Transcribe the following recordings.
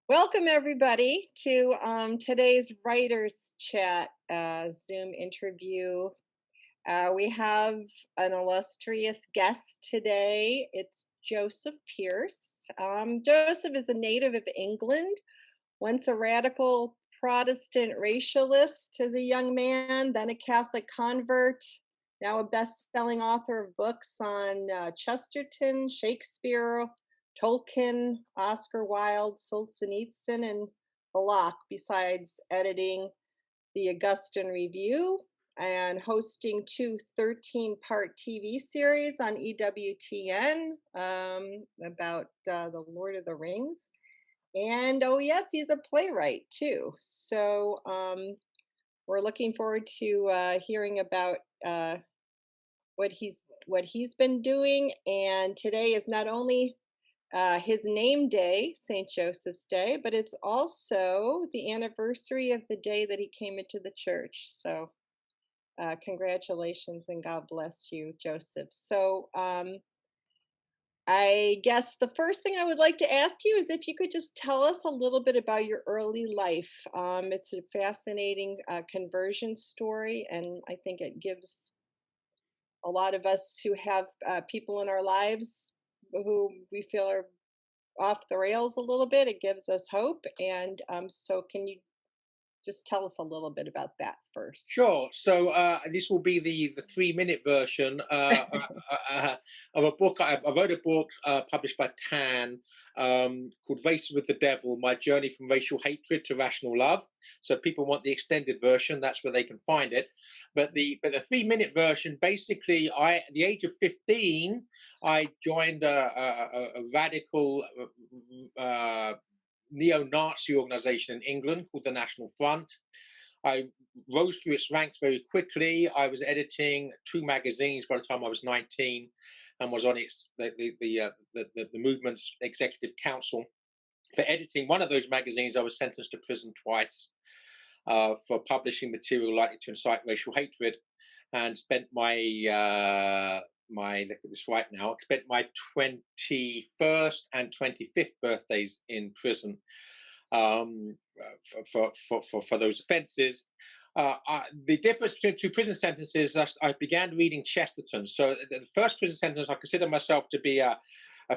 Welcome, everybody, to today's Writers Chat Zoom interview. We have an illustrious guest today. It's Joseph Pearce. Joseph is a native of England, once a radical Protestant racialist as a young man, then a Catholic convert, now a best selling author of books on Chesterton, Shakespeare, Tolkien, Oscar Wilde, Solzhenitsyn, and Locke, besides editing the Augustan Review and hosting two 13-part TV series on EWTN about the Lord of the Rings. And oh, yes, he's a playwright too. So we're looking forward to hearing about what he's been doing. And today is not only his name day, St. Joseph's Day, but it's also the anniversary of the day that he came into the church. So congratulations and God bless you, Joseph. So I guess the first thing I would like to ask you is if you could just tell us a little bit about your early life. It's a fascinating conversion story, and I think it gives a lot of us who have people in our lives who we feel are off the rails a little bit. It gives us hope. And so, can you just tell us a little bit about that first? Sure. So this will be the 3 minute version of a book. I wrote a book published by Tan called "Race with the Devil: My Journey from Racial Hatred to Rational Love." So if people want the extended version, that's where they can find it. But the 3 minute version, basically, at the age of 15, I joined a radical neo-Nazi organization in England called the National Front. I rose through its ranks very quickly. I was editing two magazines by the time I was 19, and was on the movement's executive council. For editing one of those magazines, I was sentenced to prison twice for publishing material likely to incite racial hatred, and spent my look at this right now. I spent my 21st and 25th birthdays in prison for those offences. The difference between two prison sentences, I began reading Chesterton. So the first prison sentence, I consider myself to be a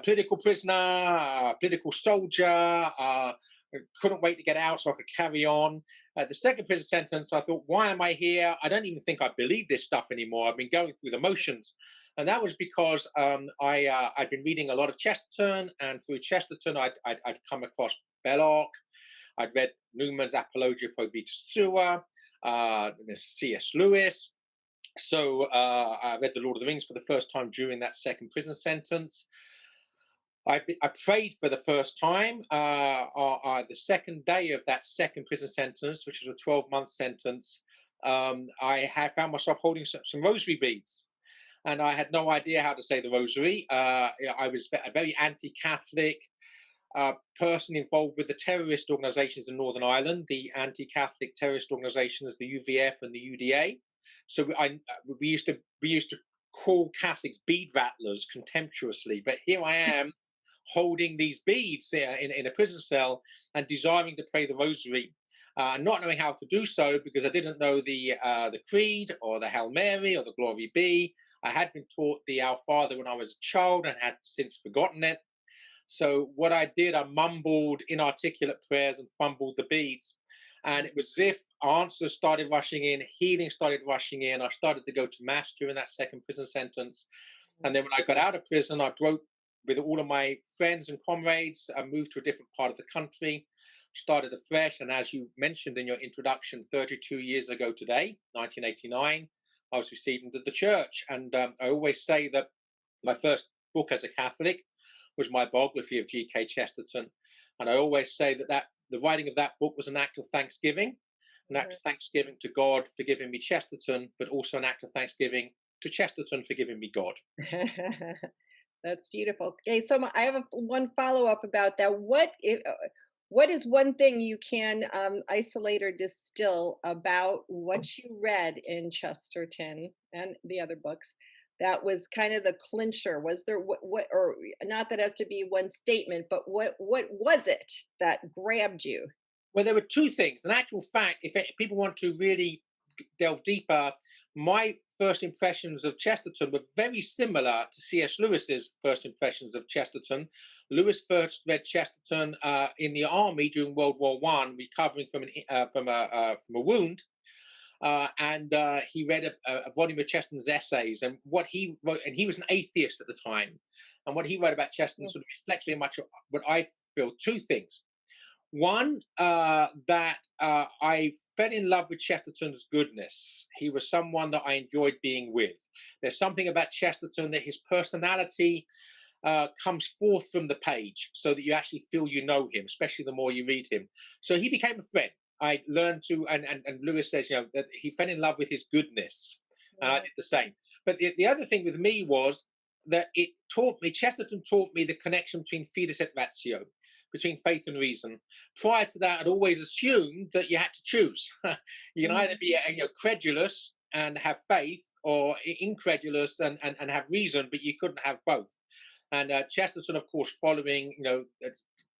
political prisoner, a political soldier. Couldn't wait to get out so I could carry on. The second prison sentence, I thought, why am I here? I don't even think I believe this stuff anymore. I've been going through the motions. And that was because I'd been reading a lot of Chesterton, and through Chesterton, I'd come across Belloc. I'd read Newman's Apologia Pro Vita Sua, C.S. Lewis. So I read The Lord of the Rings for the first time during that second prison sentence. I prayed for the first time the second day of that second prison sentence, which was a 12-month sentence. I had found myself holding some rosary beads, and I had no idea how to say the rosary. I was a very anti-Catholic person involved with the terrorist organizations in Northern Ireland, the anti-Catholic terrorist organizations, the UVF and the UDA. So we used to call Catholics bead rattlers contemptuously, but here I am holding these beads in a prison cell and desiring to pray the rosary, not knowing how to do so because I didn't know the Creed or the Hail Mary or the Glory Be. I had been taught the Our Father when I was a child and had since forgotten it. So what I did, I mumbled inarticulate prayers and fumbled the beads. And it was as if answers started rushing in, healing started rushing in. I started to go to mass during that second prison sentence. And then when I got out of prison, I broke with all of my friends and comrades. I moved to a different part of the country, started afresh. And as you mentioned in your introduction, 32 years ago today, 1989, I was received into the church. And I always say that my first book as a Catholic was my biography of G.K. Chesterton. And I always say that the writing of that book was an act of thanksgiving, an act of thanksgiving to God for giving me Chesterton, but also an act of thanksgiving to Chesterton for giving me God. That's beautiful. Okay, so I have one follow up about that. What is one thing you can isolate or distill about what you read in Chesterton and the other books that was kind of the clincher? Was there what or not that has to be one statement, but what was it that grabbed you? Well, there were two things. In actual fact, if people want to really delve deeper, my first impressions of Chesterton were very similar to C.S. Lewis's first impressions of Chesterton. Lewis first read Chesterton in the army during World War One, recovering from a wound, and he read a volume of Chesterton's essays, and what he wrote, and he was an atheist at the time, and what he wrote about Chesterton Mm, sort of reflects very much what I feel. Two things. One, that I fell in love with Chesterton's goodness. He was someone that I enjoyed being with. There's something about Chesterton that his personality comes forth from the page so that you actually feel you know him, especially the more you read him. So he became a friend. I learned to, and Lewis says, that he fell in love with his goodness. And I mm, did the same. But the other thing with me was that Chesterton taught me the connection between fides et ratio, between faith and reason. Prior to that, I'd always assumed that you had to choose. You can either mhm, be credulous and have faith, or incredulous and have reason, but you couldn't have both. And Chesterton, of course, following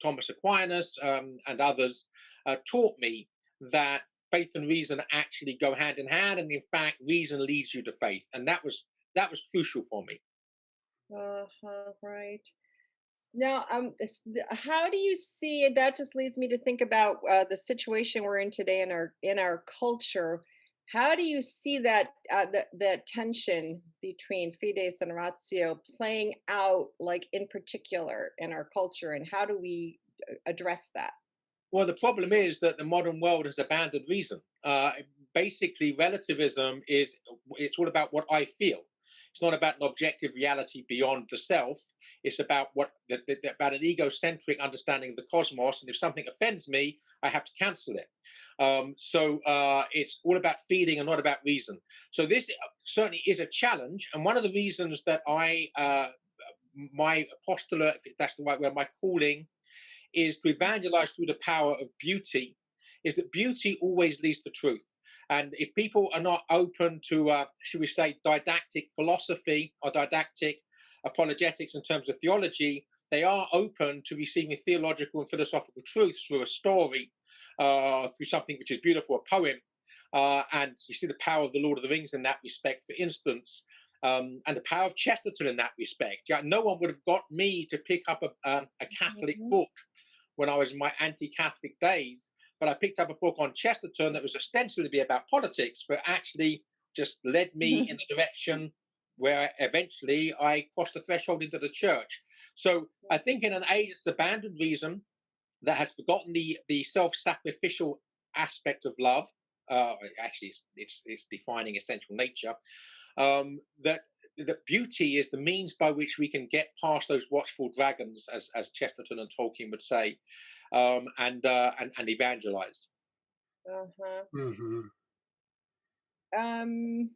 Thomas Aquinas and others, taught me that faith and reason actually go hand in hand, and in fact, reason leads you to faith, and that was crucial for me. uh-huh, right. Now, how do you see that? Just leads me to think about the situation we're in today in our culture. How do you see that that tension between fides and ratio playing out, like in particular in our culture, and how do we address that? Well, the problem is that the modern world has abandoned reason. Basically, relativism is it's all about what I feel. It's not about an objective reality beyond the self. It's about about an egocentric understanding of the cosmos. And if something offends me, I have to cancel it. So it's all about feeling and not about reason. So this certainly is a challenge. And one of the reasons that my postulate, if that's the right word, my calling is to evangelize through the power of beauty, is that beauty always leads to truth. And if people are not open to, should we say, didactic philosophy or didactic apologetics in terms of theology, they are open to receiving theological and philosophical truths through a story, through something which is beautiful, a poem. And you see the power of the Lord of the Rings in that respect, for instance, and the power of Chesterton in that respect. Yeah, no one would have got me to pick up a Catholic Mhm. book when I was in my anti-Catholic days, but I picked up a book on Chesterton that was ostensibly to be about politics, but actually just led me in the direction where eventually I crossed the threshold into the church. So I think in an age that's abandoned reason, that has forgotten the self-sacrificial aspect of love, actually it's defining essential nature, that beauty is the means by which we can get past those watchful dragons, as Chesterton and Tolkien would say, and evangelize. Uh-huh. Hmm. Um,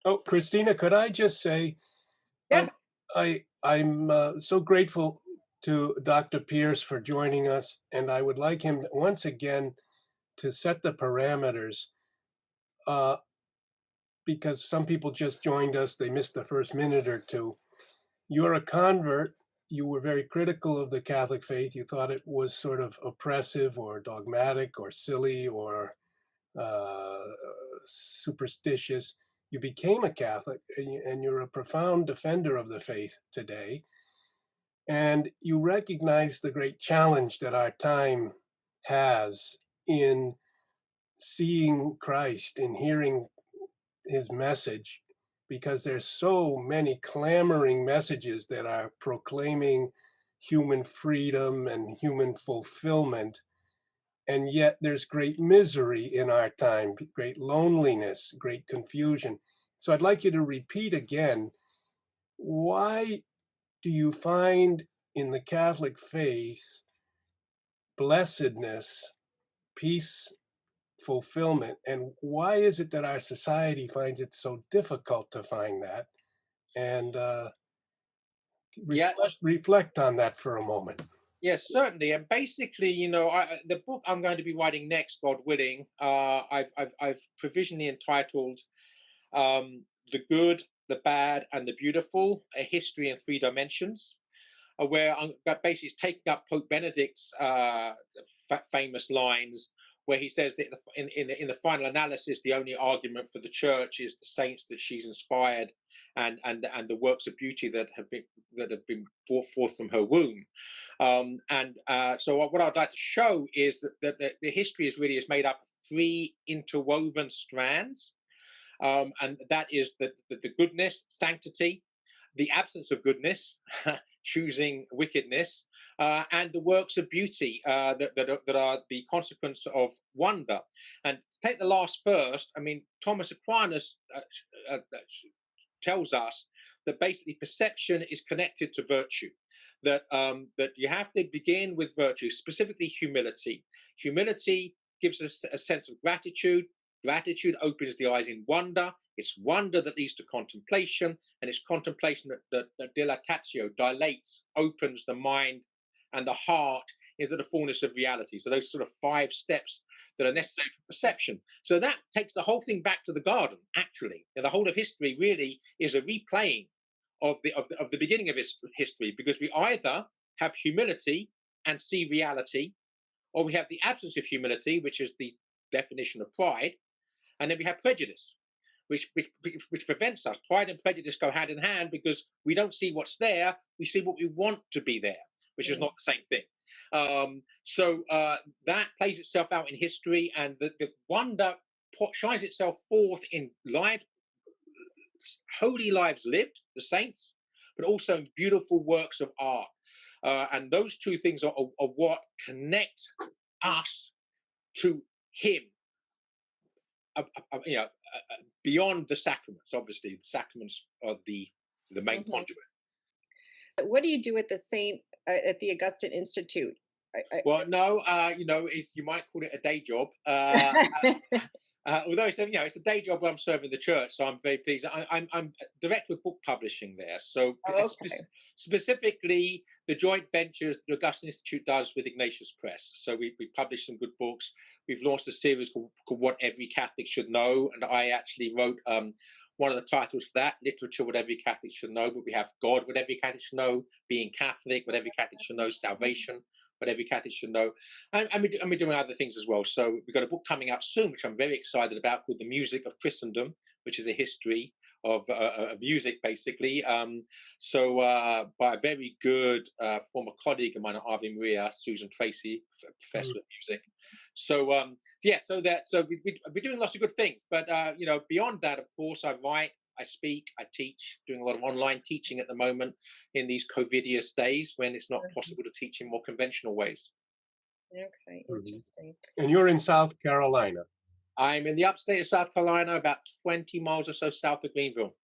Oh, Christina, could I just say, yeah. I'm so grateful to Dr. Pearce for joining us, and I would like him once again to set the parameters, uh, because some people just joined us, they missed the first minute or two. You're a convert. You were very critical of the Catholic faith. You thought it was sort of oppressive or dogmatic or silly or uh, superstitious. You became a Catholic, and you're a profound defender of the faith today. And you recognize the great challenge that our time has in seeing Christ, in hearing his message, because there's so many clamoring messages that are proclaiming human freedom and human fulfillment. And yet there's great misery in our time, great loneliness, great confusion. So I'd like you to repeat again, why do you find in the Catholic faith blessedness, peace, fulfillment? And why is it that our society finds it so difficult to find that? And Yeah, reflect on that for a moment. yes, certainly. And basically, the book I'm going to be writing next, God willing, I've provisionally entitled "The Good, the bad, and the beautiful, a history in three dimensions, where I'm basically it's taking up Pope Benedict's famous lines, where he says that in the final analysis, the only argument for the church is the saints that she's inspired, and the works of beauty that have been brought forth from her womb. So what I'd like to show is that the history is made up of three interwoven strands, and that is the goodness, sanctity, the absence of goodness, choosing wickedness, and the works of beauty that are the consequence of wonder. And to take the last first, I mean, Thomas Aquinas tells us that basically perception is connected to virtue. That you have to begin with virtue, specifically humility. Humility gives us a sense of gratitude. Gratitude opens the eyes in wonder. It's wonder that leads to contemplation, and it's contemplation that dilatatio, dilates, opens the mind and the heart into the fullness of reality. So those sort of 5 steps that are necessary for perception. So that takes the whole thing back to the garden, actually. And the whole of history really is a replaying of the beginning of history, because we either have humility and see reality, or we have the absence of humility, which is the definition of pride, and then we have prejudice, which prevents us. Pride and prejudice go hand in hand, because we don't see what's there, we see what we want to be there, which is not the same thing. So that plays itself out in history, and the wonder shines itself forth in holy lives lived, the saints, but also in beautiful works of art. And those two things are what connect us to him, beyond the sacraments. Obviously, the sacraments are the main conduit. What do you do at the at the Augustine Institute? Well, no, you might call it a day job. Although it's a day job where I'm serving the church, so I'm very pleased. I'm director of book publishing there. So specifically, the joint ventures the Augustine Institute does with Ignatius Press. So we publish some good books. We've launched a series called What Every Catholic Should Know, and I actually wrote one of the titles for that, Literature, What Every Catholic Should Know. But we have God, What Every Catholic Should Know, Being Catholic, What Every Catholic Should Know, Salvation, What Every Catholic Should Know, and we're doing other things as well. So we've got a book coming out soon, which I'm very excited about, called The Music of Christendom, which is a history of music, basically. By a very good former colleague of mine at Ave Maria, Susan Tracy, professor of music. So we're doing lots of good things. But beyond that, of course, I write, I speak, I teach, doing a lot of online teaching at the moment in these COVIDious days when it's not possible to teach in more conventional ways. Okay, interesting. And you're in South Carolina. I'm in the upstate of South Carolina, about 20 miles or so south of Greenville.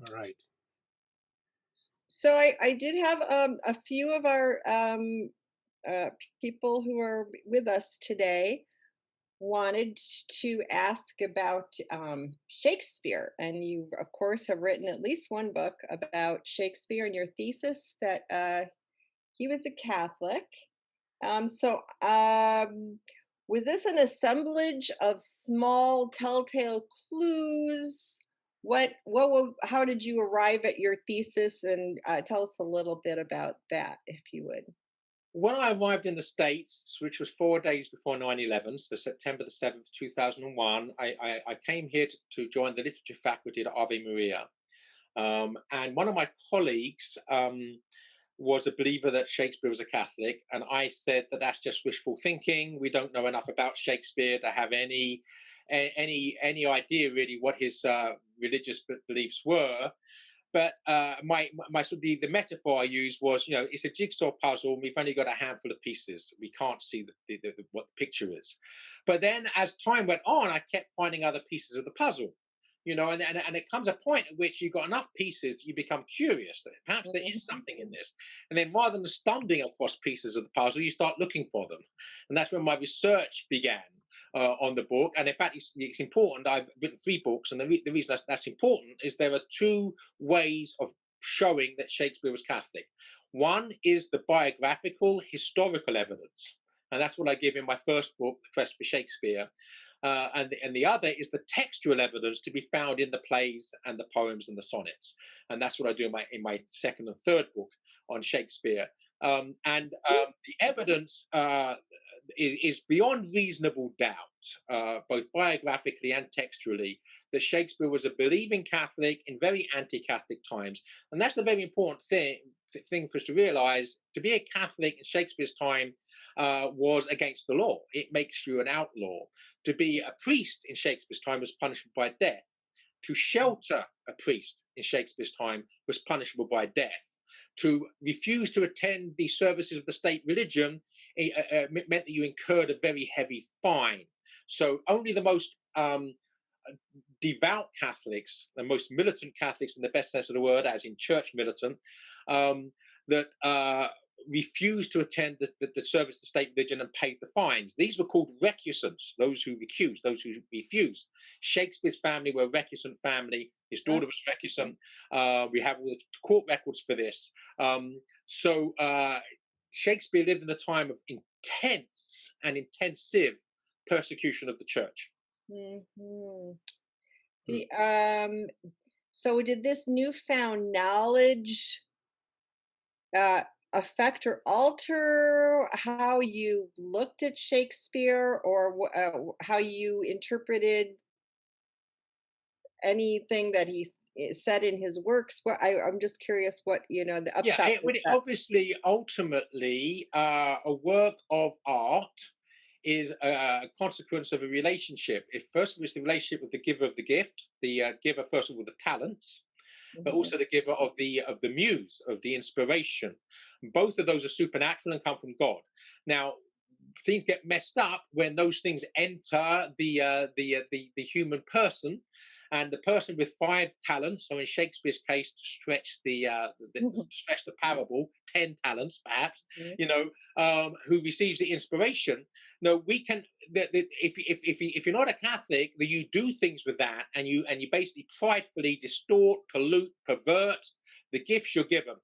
All right. So I did have a few of our people who are with us today wanted to ask about Shakespeare, and you of course have written at least one book about Shakespeare in your thesis that he was a Catholic. Was this an assemblage of small telltale clues? How did you arrive at your thesis? And tell us a little bit about that, if you would. When I arrived in the States, which was 4 days before 9/11, so September the 7th, 2001, I came here to join the literature faculty at Ave Maria. And one of my colleagues was a believer that Shakespeare was a Catholic. And I said that that's just wishful thinking. We don't know enough about Shakespeare to have any idea really what his religious beliefs were. But the metaphor I used was, it's a jigsaw puzzle, and we've only got a handful of pieces. We can't see what the picture is. But then as time went on, I kept finding other pieces of the puzzle, and it comes a point at which you've got enough pieces, you become curious that perhaps there is something in this. And then rather than stumbling across pieces of the puzzle, you start looking for them. And that's when my research began on the book. And in fact, it's important. I've written 3 books, and the reason that's important is there are 2 ways of showing that Shakespeare was Catholic. One is the biographical, historical evidence, and that's what I give in my first book, The Quest for Shakespeare. and the other is the textual evidence to be found in the plays and the poems and the sonnets. And that's what I do in my second and third book on Shakespeare. The evidence is beyond reasonable doubt, both biographically and textually, that Shakespeare was a believing Catholic in very anti-Catholic times. And that's the very important thing for us to realize. To be a Catholic in Shakespeare's time was against the law. It makes you an outlaw. To be a priest in Shakespeare's time was punishable by death. To shelter a priest in Shakespeare's time was punishable by death. To refuse to attend the services of the state religion meant that you incurred a very heavy fine. So only the most devout Catholics, the most militant Catholics in the best sense of the word, as in church militant, that refused to attend the service of the state religion and paid the fines. These were called recusants, those who recused, those who refused. Shakespeare's family were a recusant family. His daughter was recusant. We have all the court records for this. Shakespeare lived in a time of intense and intensive persecution of the church. Mm-hmm. So did this newfound knowledge affect or alter how you looked at Shakespeare, or how you interpreted anything that he said in his works? I'm just curious what, the upshot. It would obviously, ultimately, a work of art is a consequence of a relationship. First of all, it's the relationship with the giver of the gift, the giver, first of all, the talents, but also the giver of the muse, of the inspiration. Both of those are supernatural and come from God. Now, things get messed up when those things enter the human person, and the person with 5 talents, so in Shakespeare's case, to stretch the parable, 10 talents perhaps, who receives the inspiration. No, we can. If you're not a Catholic, that you do things with that, and you basically pridefully distort, pollute, pervert the gifts you're given.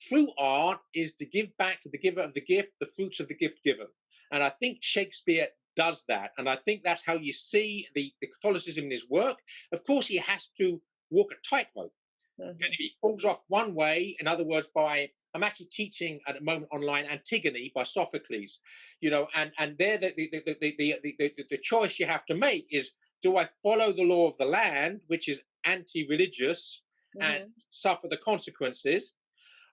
True art is to give back to the giver of the gift the fruits of the gift given, and I think Shakespeare does that, and I think that's how you see the Catholicism in his work. Of course, he has to walk a tightrope, because if he falls off one way, in other words, I'm actually teaching at the moment online Antigone by Sophocles, and there the choice you have to make is: do I follow the law of the land, which is anti-religious, and suffer the consequences,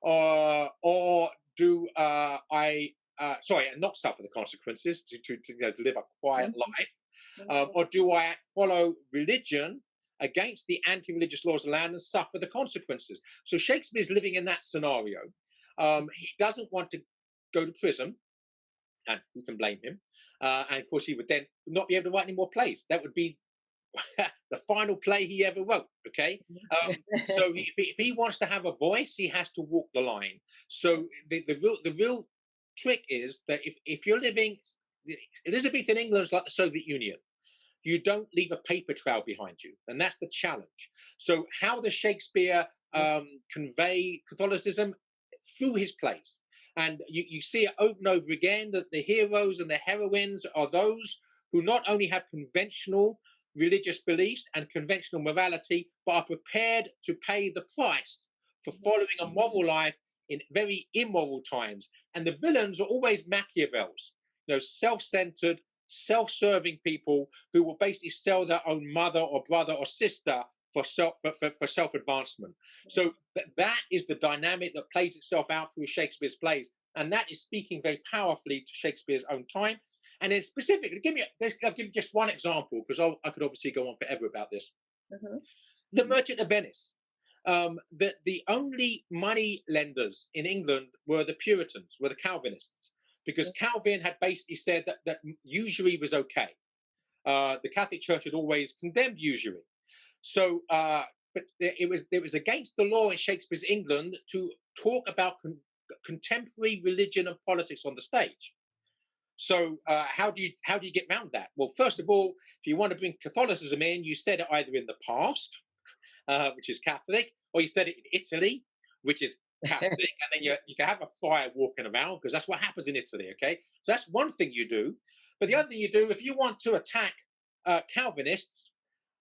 or do I and not suffer the consequences, to live a quiet life, or do I follow religion against the anti-religious laws of the land and suffer the consequences? So Shakespeare's living in that scenario. He doesn't want to go to prison, and who can blame him? And of course, he would then not be able to write any more plays. That would be the final play he ever wrote. Okay, so if he wants to have a voice, he has to walk the line. So the real trick is that if you're living, Elizabethan England is like the Soviet Union. You don't leave a paper trail behind you, and that's the challenge. So how does Shakespeare convey Catholicism? Through his plays. And you see it over and over again, that the heroes and the heroines are those who not only have conventional religious beliefs and conventional morality, but are prepared to pay the price for following a moral life in very immoral times. And the villains are always Machiavels, self-centered, self-serving people who will basically sell their own mother or brother or sister for self-advancement. So that is the dynamic that plays itself out through Shakespeare's plays, and that is speaking very powerfully to Shakespeare's own time. And then specifically, I'll give you just one example, because I could obviously go on forever about this. The Merchant of Venice. The only money lenders in England were the Puritans, were the Calvinists, because Calvin had basically said that usury was okay. The Catholic Church had always condemned usury. So, but it was against the law in Shakespeare's England to talk about contemporary religion and politics on the stage. So, how do you get around that? Well, first of all, if you want to bring Catholicism in, you said it either in the past, which is Catholic, or you said it in Italy, which is Catholic, and then you can have a friar walking around, because that's what happens in Italy. Okay, so that's one thing you do. But the other thing you do, if you want to attack Calvinists,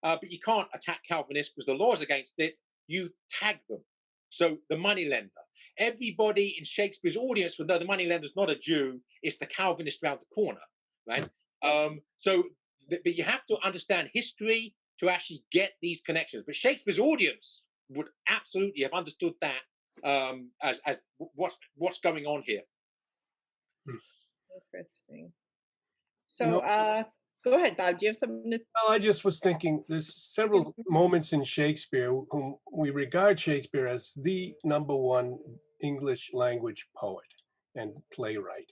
but you can't attack Calvinists because the law is against it, you tag them. So the moneylender. Everybody in Shakespeare's audience would know the moneylender's not a Jew, it's the Calvinist round the corner, right? But you have to understand history to actually get these connections. But Shakespeare's audience would absolutely have understood that as what's going on here. Interesting. So, go ahead, Bob. Do you have something to? Well, I just was thinking there's several moments in Shakespeare whom we regard Shakespeare as the #1 English language poet and playwright.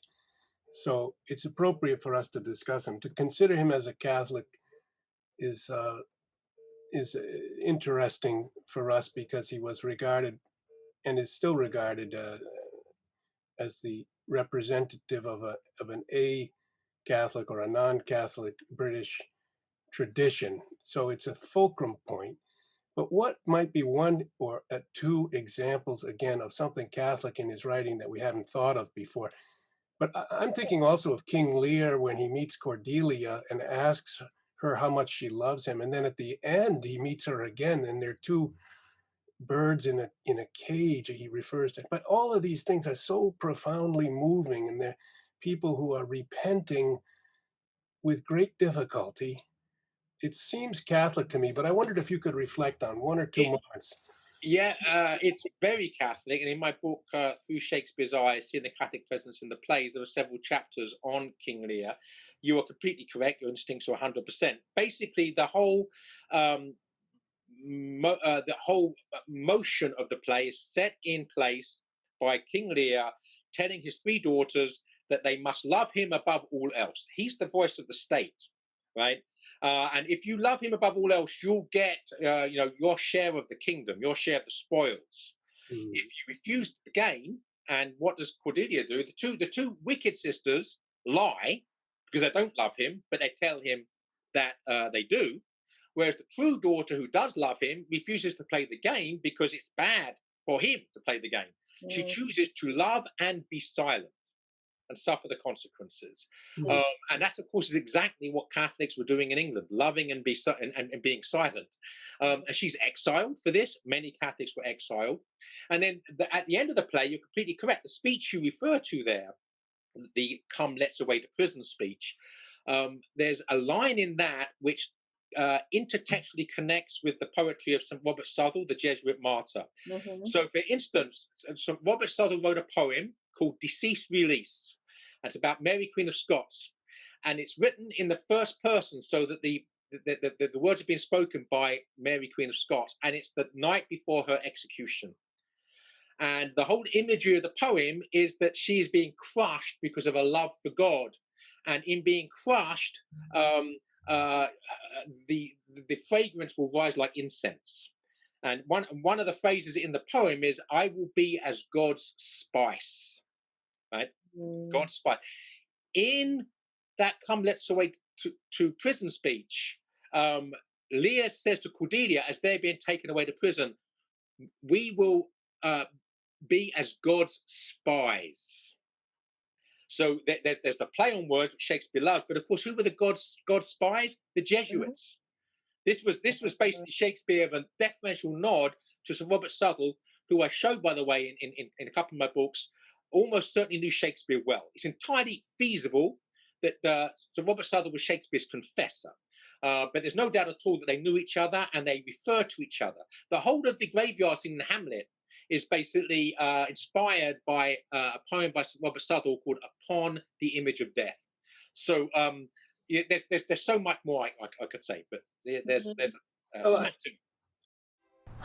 So it's appropriate for us to discuss him. To consider him as a Catholic is interesting for us because he was regarded and is still regarded as the representative of an Catholic or a non-Catholic British tradition. So it's a fulcrum point. But what might be one or two examples, again, of something Catholic in his writing that we haven't thought of before? But I'm thinking also of King Lear when he meets Cordelia and asks her how much she loves him. And then at the end, he meets her again, and they're two birds in a cage, he refers to. But all of these things are so profoundly moving, and they're people who are repenting with great difficulty. It seems Catholic to me, but I wondered if you could reflect on one or two moments. Yeah, it's very Catholic. And in my book, Through Shakespeare's Eyes, Seeing the Catholic Presence in the Plays, there are several chapters on King Lear. You are completely correct. Your instincts are 100%. Basically, the whole motion of the play is set in place by King Lear telling his 3 daughters that they must love him above all else. He's the voice of the state, right? And if you love him above all else, you'll get, your share of the kingdom, your share of the spoils. If you refuse the gain, and what does Cordelia do? The two wicked sisters lie because they don't love him, but they tell him that they do. Whereas the true daughter who does love him refuses to play the game because it's bad for him to play the game. She chooses to love and be silent and suffer the consequences. And that, of course, is exactly what Catholics were doing in England, loving and being silent. And she's exiled for this. Many Catholics were exiled. And then at the end of the play, you're completely correct. The speech you refer to there, the "Come, let's away to prison" speech, there's a line in that which intertextually connects with the poetry of St. Robert Southwell, the Jesuit martyr. So, for instance, St. Robert Southwell wrote a poem called "Deceased Release." And it's about Mary, Queen of Scots. And it's written in the first person so that the words are being spoken by Mary, Queen of Scots. And it's the night before her execution. And the whole imagery of the poem is that she is being crushed because of her love for God. And in being crushed, the fragrance will rise like incense. And one of the phrases in the poem is, "I will be as God's spice," right? God's spice. In that "Come, let's away to prison" speech, Lear says to Cordelia, as they're being taken away to prison, "We will be as God's spies." So there's the play on words which Shakespeare loves, but of course, who were the God's spies? The Jesuits. This was basically Shakespeare of a deferential nod to Sir Robert Southwell, who I show, by the way, in a couple of my books, almost certainly knew Shakespeare well. It's entirely feasible that Sir Robert Southwell was Shakespeare's confessor. But there's no doubt at all that they knew each other and they refer to each other. The whole of the graveyard scene in Hamlet is basically inspired by a poem by Sir Robert Southwell called "Upon the Image of Death." So there's so much more I could say, but there's a smattering.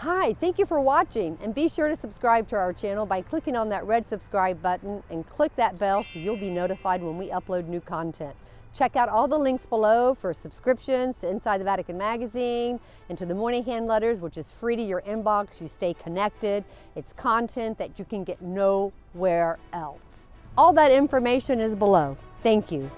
Hi, thank you for watching, and be sure to subscribe to our channel by clicking on that red subscribe button and click that bell so you'll be notified when we upload new content. Check out all the links below for subscriptions to Inside the Vatican magazine and to the Moynihan letters, which is free to your inbox. You stay connected. It's content that you can get nowhere else. All that information is below. Thank you.